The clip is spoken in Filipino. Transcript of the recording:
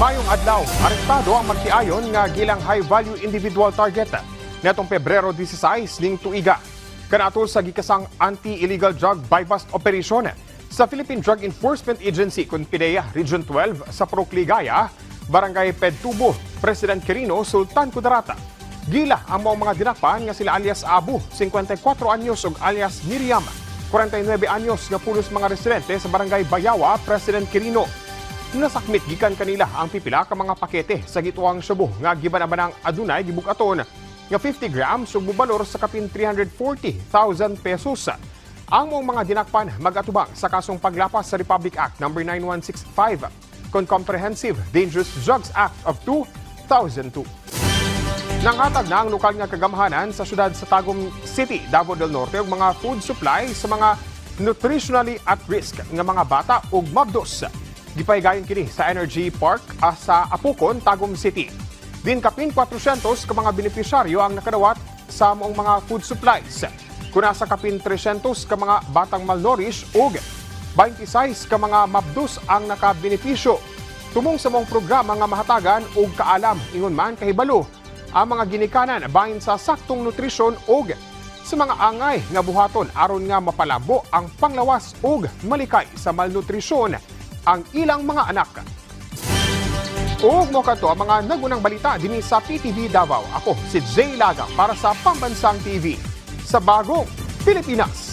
Mayong adlaw, arestado ang magtiayon nga gilang high-value individual target netong Pebrero 16 ning tuiga. Kanato sa gikasang anti-illegal drug buy-bust operation sa Philippine Drug Enforcement Agency kun PIDEA Region 12 sa Purok Ligaya, Barangay Pedtubo, President Quirino, Sultan Kudarata. Gila ang mga dinakpan nga sila alias Abu, 54 anyos ug alias Miriam, 49 anyos nga pulos mga residente sa Barangay Bayawa, President Quirino. Nasakmit gikan kanila ang pipila ka mga pakete sa gituang Shabu nga gibanabanang adunay gibugaton nga 50 grams ug bubalor sa kapin 340,000 pesos. Ang mga dinakpan magatubang sa kasong paglapas sa Republic Act No. 9165 kon Comprehensive Dangerous Drugs Act of 2002. Nangatag na ang lokal nga kagamhanan sa syudad sa Tagum City, Davao del Norte ug mga food supply sa mga nutritionally at risk nga mga bata ug mabdos. Gipaygayon kini sa Energy Park sa Apukon, Tagum City. Din kapin 400 ka mga benepisyaryo ang nakadawat sa among mga food supplies. Kuna sa kapin 300 ka mga batang malnourished ug 26 ka mga mabdus ang nakabenepisyo. Tumong sa mong programa nga mahatagan ug kaalam ingon man kahibalo ang mga ginikanan bahin sa saktong nutrisyon ug sa mga angay nga buhaton aron nga mapalabo ang panglawas ug malikay sa malnutrisyon ang ilang mga anak. Ug mo kadto ang mga nagunang balita dinhi sa PTV Davao. Ako si Jay Lagang para sa Pambansang TV sa Bagong Pilipinas.